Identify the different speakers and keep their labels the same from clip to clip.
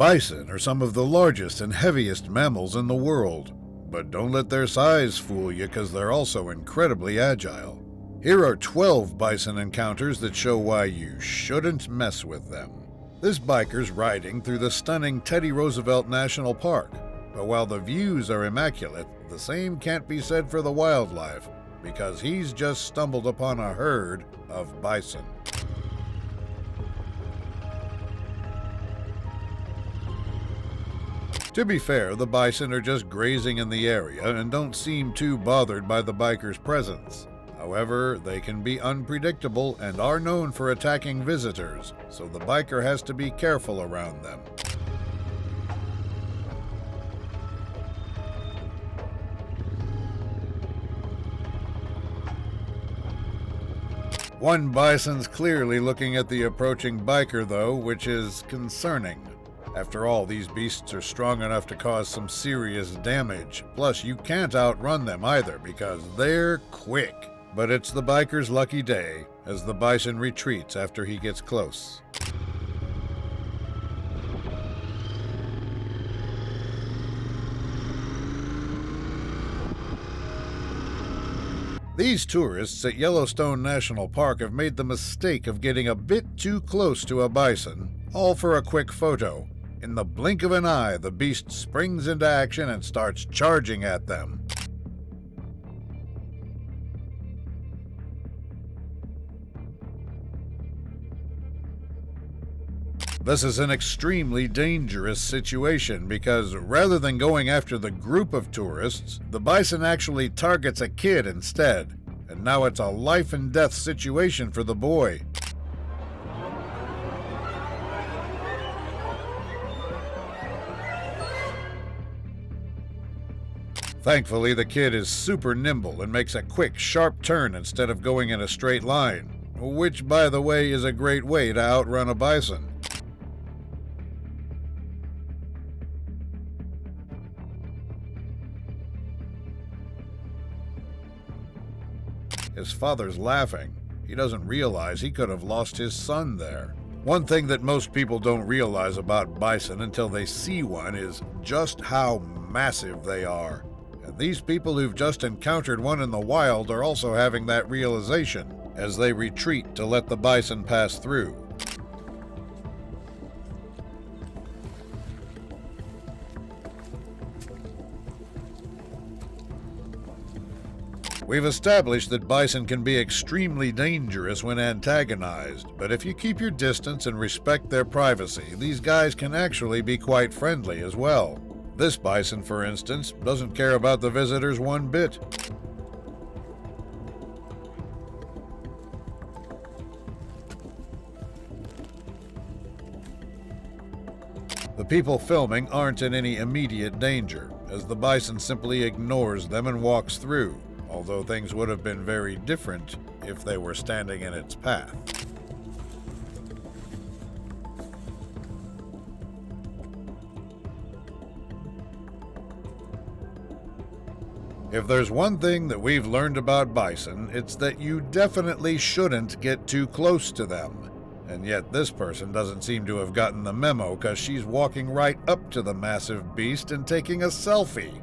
Speaker 1: Bison are some of the largest and heaviest mammals in the world, but don't let their size fool you because they're also incredibly agile. Here are 12 bison encounters that show why you shouldn't mess with them. This biker's riding through the stunning Teddy Roosevelt National Park, but while the views are immaculate, the same can't be said for the wildlife, because he's just stumbled upon a herd of bison. To be fair, the bison are just grazing in the area and don't seem too bothered by the biker's presence. However, they can be unpredictable and are known for attacking visitors, so the biker has to be careful around them. One bison's clearly looking at the approaching biker though, which is concerning. After all, these beasts are strong enough to cause some serious damage. Plus, you can't outrun them either because they're quick. But it's the biker's lucky day as the bison retreats after he gets close. These tourists at Yellowstone National Park have made the mistake of getting a bit too close to a bison, all for a quick photo. In the blink of an eye, the beast springs into action and starts charging at them. This is an extremely dangerous situation because rather than going after the group of tourists, the bison actually targets a kid instead, and now it's a life and death situation for the boy. Thankfully, the kid is super nimble and makes a quick, sharp turn instead of going in a straight line, which, by the way, is a great way to outrun a bison. His father's laughing. He doesn't realize he could have lost his son there. One thing that most people don't realize about bison until they see one is just how massive they are. And these people who've just encountered one in the wild are also having that realization as they retreat to let the bison pass through. We've established that bison can be extremely dangerous when antagonized, but if you keep your distance and respect their privacy, these guys can actually be quite friendly as well. This bison, for instance, doesn't care about the visitors one bit. The people filming aren't in any immediate danger, as the bison simply ignores them and walks through, although things would have been very different if they were standing in its path. If there's one thing that we've learned about bison, it's that you definitely shouldn't get too close to them. And yet this person doesn't seem to have gotten the memo because she's walking right up to the massive beast and taking a selfie.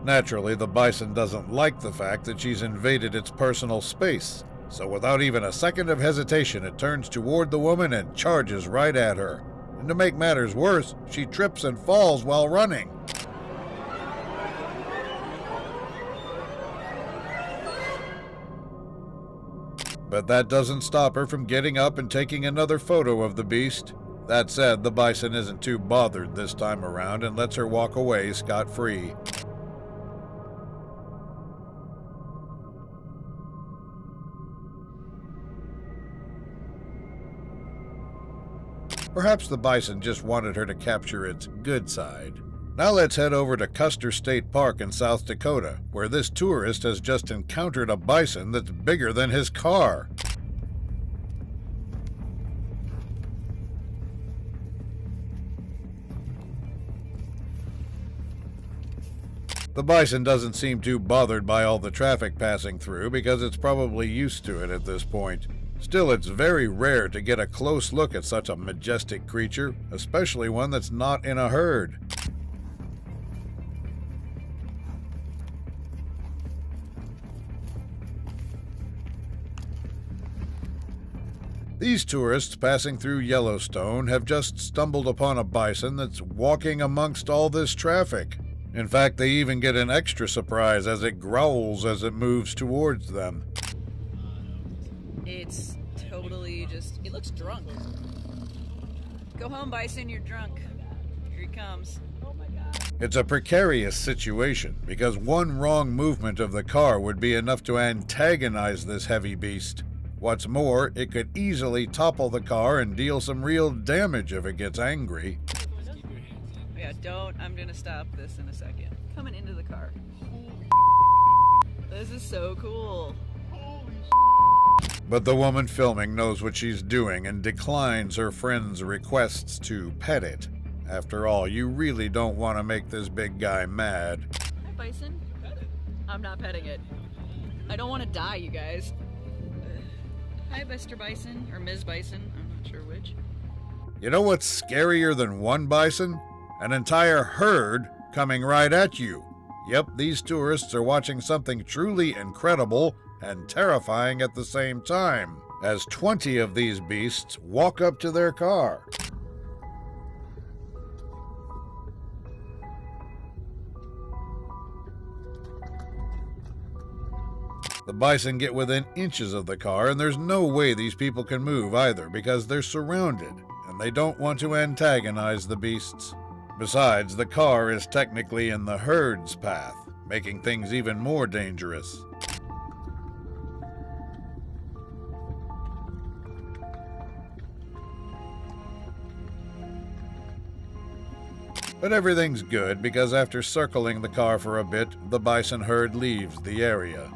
Speaker 1: Naturally, the bison doesn't like the fact that she's invaded its personal space, so without even a second of hesitation, it turns toward the woman and charges right at her. And to make matters worse, she trips and falls while running. But that doesn't stop her from getting up and taking another photo of the beast. That said, the bison isn't too bothered this time around and lets her walk away scot-free. Perhaps the bison just wanted her to capture its good side. Now let's head over to Custer State Park in South Dakota, where this tourist has just encountered a bison that's bigger than his car. The bison doesn't seem too bothered by all the traffic passing through because it's probably used to it at this point. Still, it's very rare to get a close look at such a majestic creature, especially one that's not in a herd. These tourists passing through Yellowstone have just stumbled upon a bison that's walking amongst all this traffic. In fact, they even get an extra surprise as it growls as it moves towards them.
Speaker 2: It's totally just... It looks drunk. Go home, Bison, you're drunk. Here he comes. Oh my God.
Speaker 1: It's a precarious situation because one wrong movement of the car would be enough to antagonize this heavy beast. What's more, it could easily topple the car and deal some real damage if it gets angry.
Speaker 2: Yeah, don't. I'm gonna stop this in a second. Coming into the car. This is so cool.
Speaker 1: But the woman filming knows what she's doing and declines her friend's requests to pet it. After all, you really don't want to make this big guy mad.
Speaker 2: Hi, Bison. I'm not petting it. I don't want to die, you guys. Hi, Mr. Bison, or Ms. Bison, I'm not sure which.
Speaker 1: You know what's scarier than one bison? An entire herd coming right at you. Yep, these tourists are watching something truly incredible and terrifying at the same time, as 20 of these beasts walk up to their car. The bison get within inches of the car, and there's no way these people can move either because they're surrounded, and they don't want to antagonize the beasts. Besides, the car is technically in the herd's path, making things even more dangerous. But everything's good because after circling the car for a bit, the bison herd leaves the area.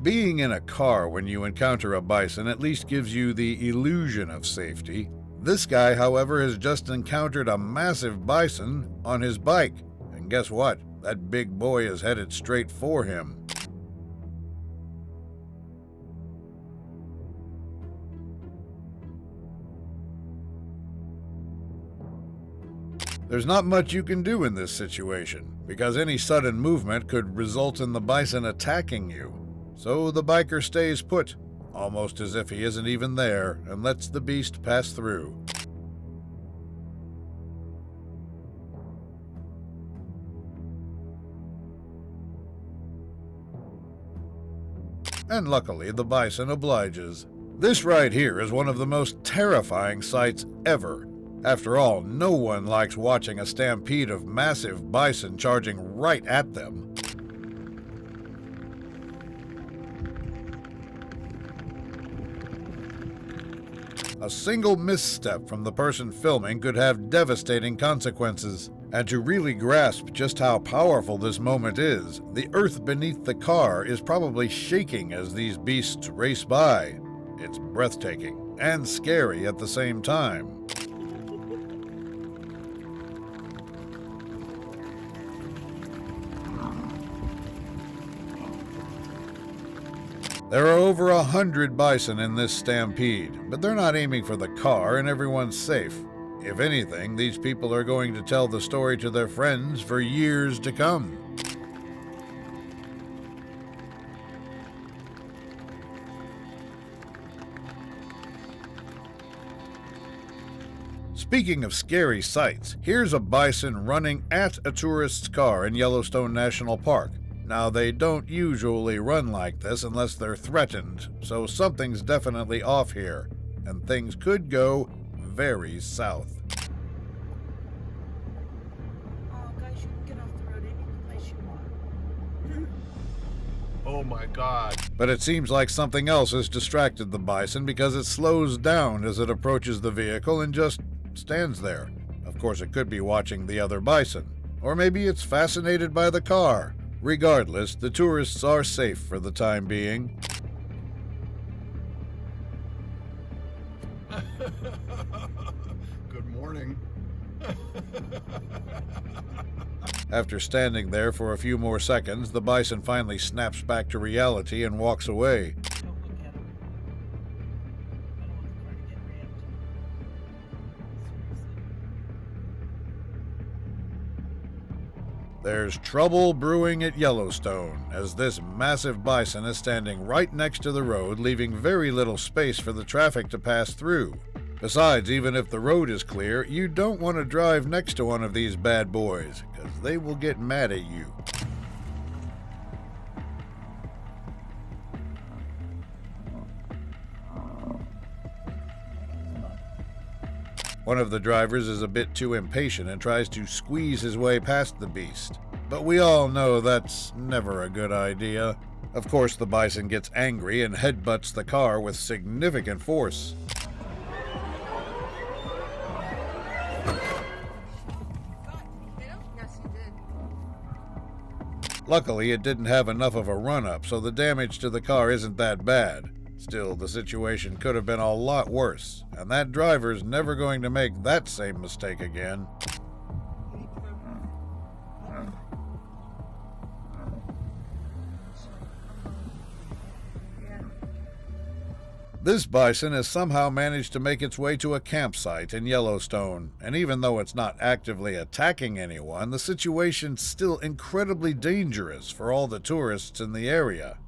Speaker 1: Being in a car when you encounter a bison at least gives you the illusion of safety. This guy, however, has just encountered a massive bison on his bike. And guess what? That big boy is headed straight for him. There's not much you can do in this situation, because any sudden movement could result in the bison attacking you. So the biker stays put, almost as if he isn't even there, and lets the beast pass through. And luckily, the bison obliges. This right here is one of the most terrifying sights ever. After all, no one likes watching a stampede of massive bison charging right at them. A single misstep from the person filming could have devastating consequences. And to really grasp just how powerful this moment is, the earth beneath the car is probably shaking as these beasts race by. It's breathtaking and scary at the same time. There are over 100 bison in this stampede, but they're not aiming for the car and everyone's safe. If anything, these people are going to tell the story to their friends for years to come. Speaking of scary sights, here's a bison running at a tourist's car in Yellowstone National Park. Now, they don't usually run like this unless they're threatened, so something's definitely off here, and things could go very south.
Speaker 3: Oh, guys, you can get off the road any place you want.
Speaker 4: Oh my God.
Speaker 1: But it seems like something else has distracted the bison because it slows down as it approaches the vehicle and just stands there. Of course, it could be watching the other bison, or maybe it's fascinated by the car. Regardless, the tourists are safe for the time being. After standing there for a few more seconds, the bison finally snaps back to reality and walks away.
Speaker 3: Don't look at him. I don't want the car to get rammed. Seriously.
Speaker 1: There's trouble brewing at Yellowstone, as this massive bison is standing right next to the road, leaving very little space for the traffic to pass through. Besides, even if the road is clear, you don't want to drive next to one of these bad boys, because they will get mad at you. One of the drivers is a bit too impatient and tries to squeeze his way past the beast, but we all know that's never a good idea. Of course, the bison gets angry and headbutts the car with significant force.
Speaker 5: Yes, you did.
Speaker 1: Luckily, it didn't have enough of a run-up, so the damage to the car isn't that bad. Still, the situation could have been a lot worse, and that driver's never going to make that same mistake again. This bison has somehow managed to make its way to a campsite in Yellowstone, and even though it's not actively attacking anyone, the situation's still incredibly dangerous for all the tourists in the area.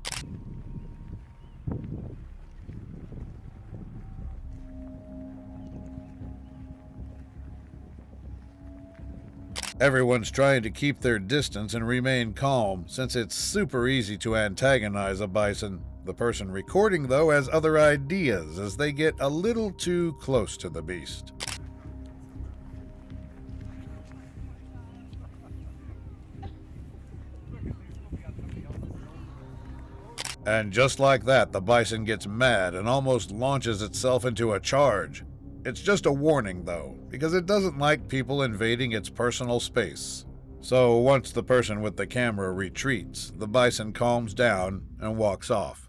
Speaker 1: Everyone's trying to keep their distance and remain calm, since it's super easy to antagonize a bison. The person recording, though, has other ideas as they get a little too close to the beast. And just like that, the bison gets mad and almost launches itself into a charge. It's just a warning, though, because it doesn't like people invading its personal space. So once the person with the camera retreats, the bison calms down and walks off.